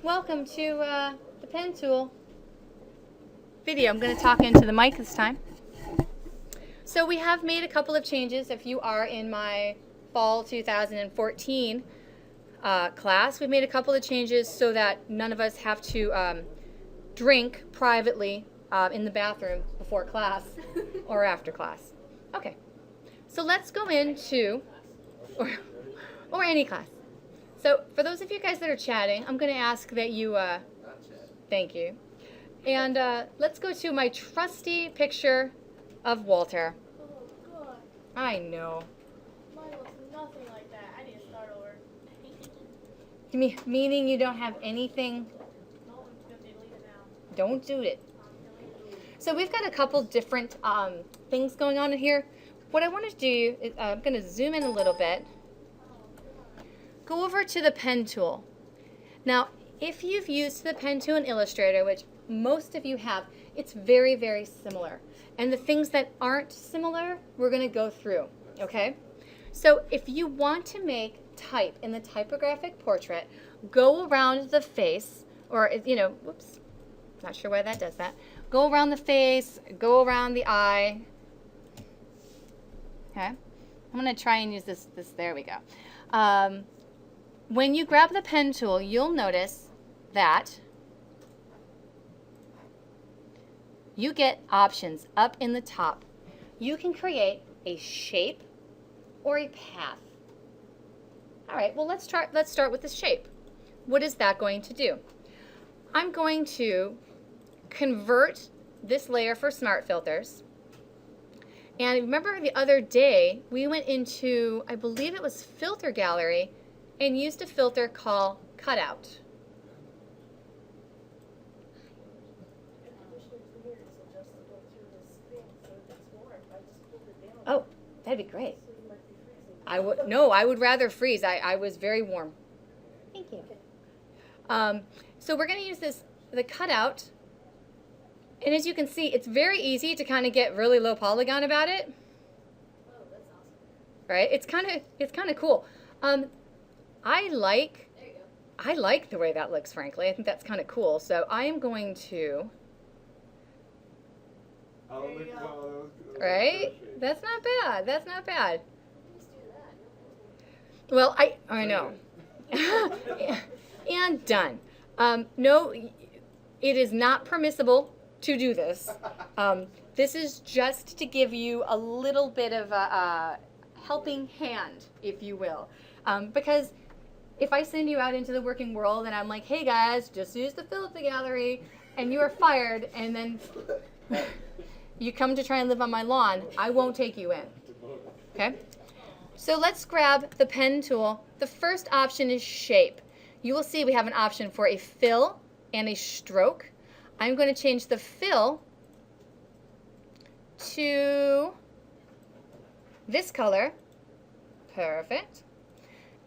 welcome to the pen tool video. I'm going to talk into the mic this time. So we have made a couple of changes. If you are in my fall 2014 class, we've made a couple of changes so that none of us have to drink privately in the bathroom before class or after class. Okay, so let's go into, or any class. So for those of you guys that are chatting, I'm going to ask that you, thank you. And let's go to my trusty picture of Walter. Oh, God. I know. Mine looks nothing like that. I need to start over. Meaning you don't have anything? No, I'm just going to delete it now. Don't do it. So we've got a couple different things going on in here. What I want to do is I'm going to zoom in a little bit. Go over to the pen tool. Now, if you've used the pen tool in Illustrator, which most of you have, it's very, very similar. And the things that aren't similar, we're going to go through, okay? So if you want to make type in the typographic portrait, go around the face, or, you know, whoops, not sure why that does that. Go around the face, go around the eye. Okay, I'm going to try and use this, there we go. When you grab the pen tool, you'll notice that you get options up in the top. You can create a shape or a path. All right, well, let's start with the shape. What is that going to do? I'm going to convert this layer for smart filters. And remember the other day, we went into, I believe it was Filter Gallery, and used a filter called Cutout. Oh, that'd be great. I would rather freeze. I was very warm. Thank you. So we're going to use the cutout, and as you can see, it's very easy to kind of get really low polygon about it. Oh, that's awesome. Right? It's kind of cool. I like the way that looks, frankly. I think that's kind of cool. So I am going to. Right? That's not bad. That's not bad. Well, I know. And done. No, it is not permissible to do this. This is just to give you a little bit of a helping hand, if you will. Because if I send you out into the working world and I'm like, hey guys, just use the filter gallery, and you are fired, and then you come to try and live on my lawn, I won't take you in. Okay? So let's grab the pen tool. The first option is shape. You will see we have an option for a fill and a stroke. I'm going to change the fill to this color. Perfect.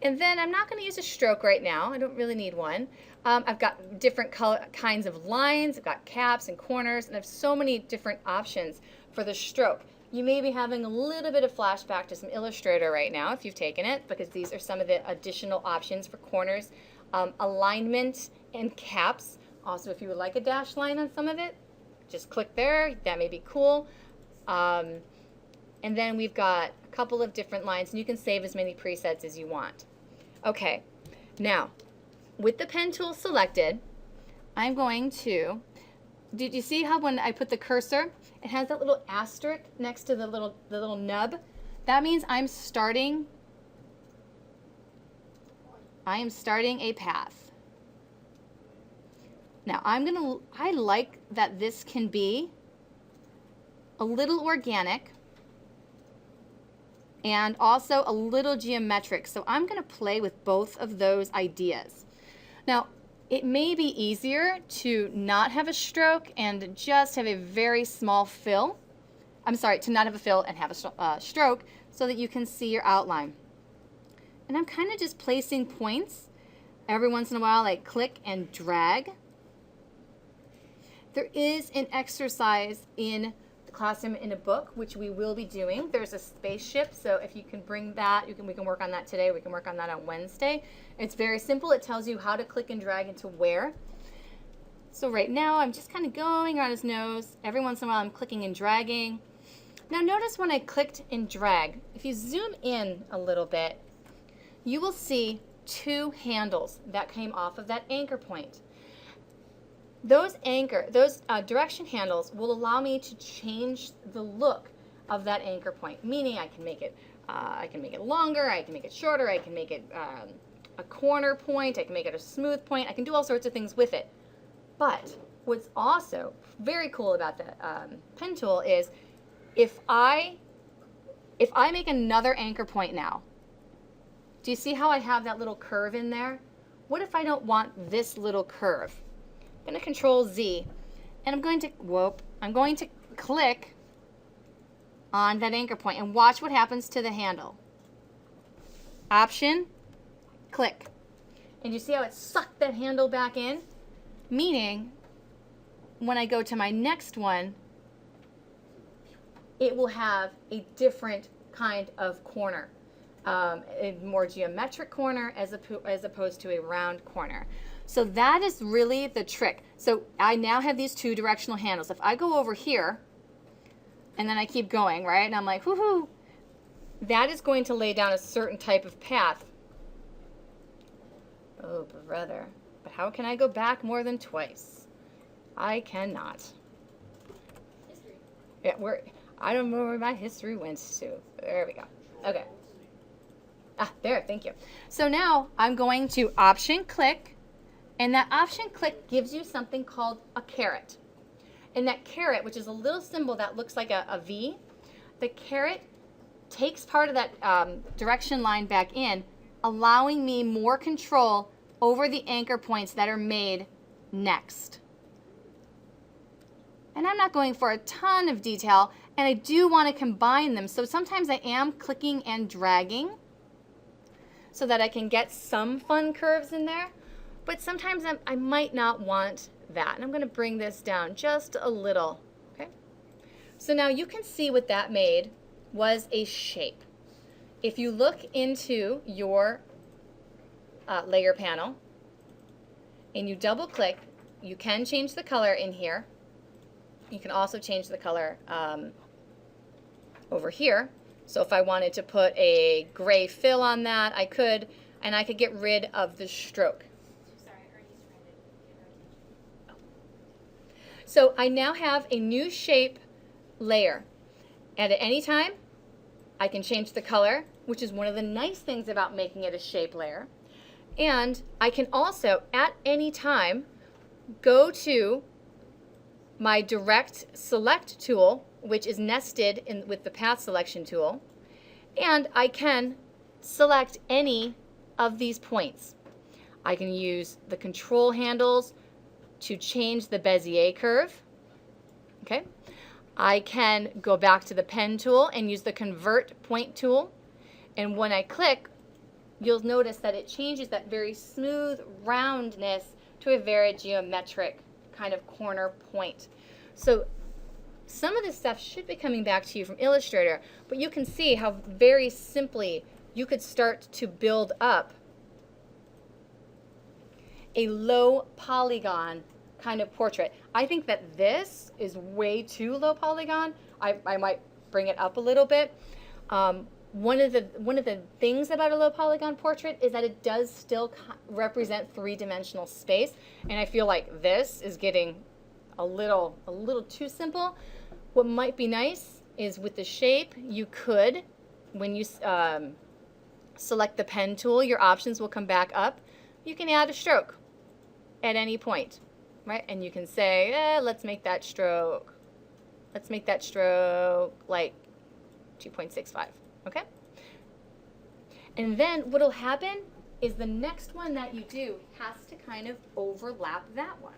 And then I'm not going to use a stroke right now. I don't really need one. I've got different kinds of lines. I've got caps and corners, and I have so many different options for the stroke. You may be having a little bit of flashback to some Illustrator right now if you've taken it, because these are some of the additional options for corners, alignment, and caps. Also, if you would like a dash line on some of it, just click there. That may be cool. And then we've got a couple of different lines, and you can save as many presets as you want. Okay, now, with the pen tool selected, I'm going to, did you see how when I put the cursor, it has that little asterisk next to the little nub? That means I am starting a path. Now, I like that this can be a little organic and also a little geometric. So I'm going to play with both of those ideas. Now, it may be easier to not have a stroke and just have a very small fill. I'm sorry, to not have a fill and have a stroke so that you can see your outline. And I'm kind of just placing points. Every once in a while, I click and drag. There is an exercise in classroom in a book, which we will be doing. There's a spaceship, so if you can bring that, we can work on that today. We can work on that on Wednesday. It's very simple. It tells you how to click and drag into where. So right now I'm just kind of going around his nose. Every once in a while I'm clicking and dragging. Now notice when I clicked and drag, if you zoom in a little bit, you will see two handles that came off of that anchor point. Those direction handles will allow me to change the look of that anchor point, meaning I can make it longer, I can make it shorter, I can make it a corner point, I can make it a smooth point, I can do all sorts of things with it. But what's also very cool about the pen tool is if I make another anchor point now, do you see how I have that little curve in there? What if I don't want this little curve? I'm going to Control Z, and I'm going to click on that anchor point and watch what happens to the handle. Option, click. And you see how it sucked that handle back in? Meaning, when I go to my next one, it will have a different kind of corner. A more geometric corner as opposed to a round corner. So that is really the trick. So I now have these two directional handles. If I go over here and then I keep going, right, and I'm like, woohoo, that is going to lay down a certain type of path. Oh, brother. But how can I go back more than twice? I cannot. History. Yeah, I don't know where my history went to. There we go. Okay. There, thank you. So now I'm going to Option click, and that Option click gives you something called a caret. And that caret, which is a little symbol that looks like a V, the caret takes part of that direction line back in, allowing me more control over the anchor points that are made next. And I'm not going for a ton of detail, and I do want to combine them. So sometimes I am clicking and dragging so that I can get some fun curves in there. But sometimes I might not want that. And I'm going to bring this down just a little. Okay. So now you can see what that made was a shape. If you look into your layer panel and you double click, you can change the color in here. You can also change the color over here. So if I wanted to put a gray fill on that, I could, and I could get rid of the stroke. Sorry, Ernie's trying to get our attention. So I now have a new shape layer. And at any time, I can change the color, which is one of the nice things about making it a shape layer. And I can also, at any time, go to my Direct Select tool, which is nested with the Path Selection tool, and I can select any of these points. I can use the control handles to change the Bezier curve. Okay. I can go back to the pen tool and use the Convert Point tool, and when I click, you'll notice that it changes that very smooth roundness to a very geometric kind of corner point. So some of this stuff should be coming back to you from Illustrator, but you can see how very simply you could start to build up a low polygon kind of portrait. I think that this is way too low polygon. I might bring it up a little bit. One of the things about a low polygon portrait is that it does still represent three-dimensional space, and I feel like this is getting a little too simple. What might be nice is with the shape, you could, when you select the pen tool, your options will come back up. You can add a stroke at any point, right? And you can say, let's make that stroke like 2.65, okay? And then what'll happen is the next one that you do has to kind of overlap that one.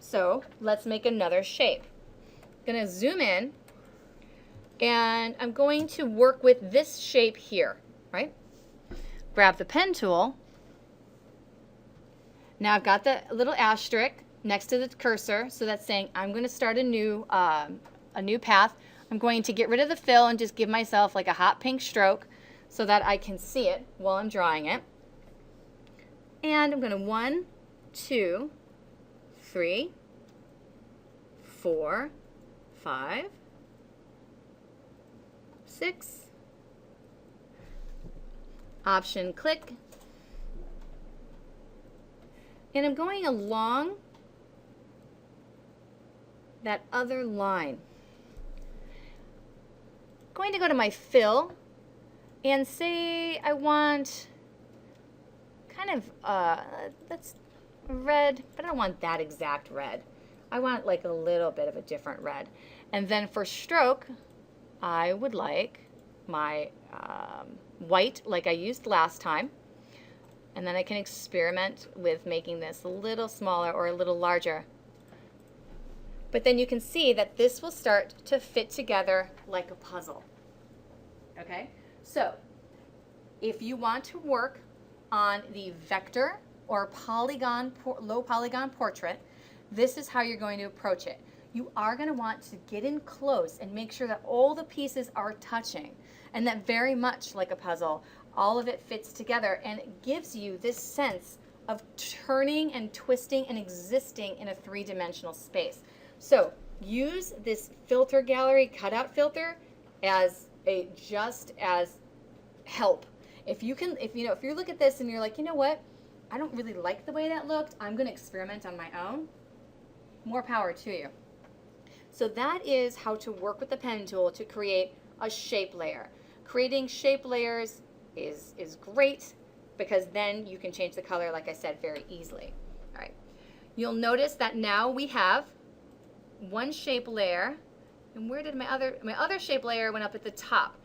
So let's make another shape. I'm going to zoom in, and I'm going to work with this shape here, right? Grab the pen tool. Now I've got the little asterisk next to the cursor, so that's saying I'm going to start a new a new path. I'm going to get rid of the fill and just give myself like a hot pink stroke so that I can see it while I'm drawing it. And I'm going to 1, 2, 3, 4, 5, 6. Option click. And I'm going along that other line. I'm going to go to my fill and say I want kind of that's red, but I don't want that exact red. I want like a little bit of a different red. And then for stroke, I would like my white like I used last time. And then I can experiment with making this a little smaller or a little larger. But then you can see that this will start to fit together like a puzzle. Okay? So, if you want to work on the vector or polygon, low polygon portrait, this is how you're going to approach it. You are going to want to get in close and make sure that all the pieces are touching, and that very much like a puzzle, all of it fits together, and it gives you this sense of turning and twisting and existing in a three-dimensional space. So use this filter gallery cutout filter as just as help. If you look at this and you're like, you know what, I don't really like the way that looked, I'm going to experiment on my own, more power to you. So that is how to work with the pen tool to create a shape layer. Creating shape layers is great because then you can change the color, like I said, very easily. All right. You'll notice that now we have one shape layer. And where did my other shape layer went up at the top?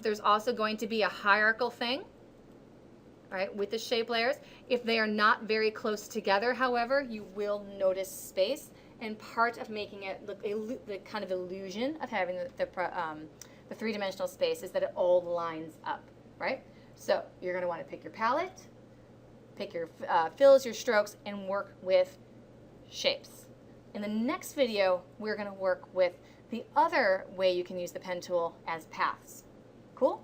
There's also going to be a hierarchical thing, all right, with the shape layers. If they are not very close together, however, you will notice space. And part of making it look the kind of illusion of having the three-dimensional space is that it all lines up, right? So you're going to want to pick your palette, pick your fills, your strokes, and work with shapes. In the next video, we're going to work with the other way you can use the pen tool as paths. Cool?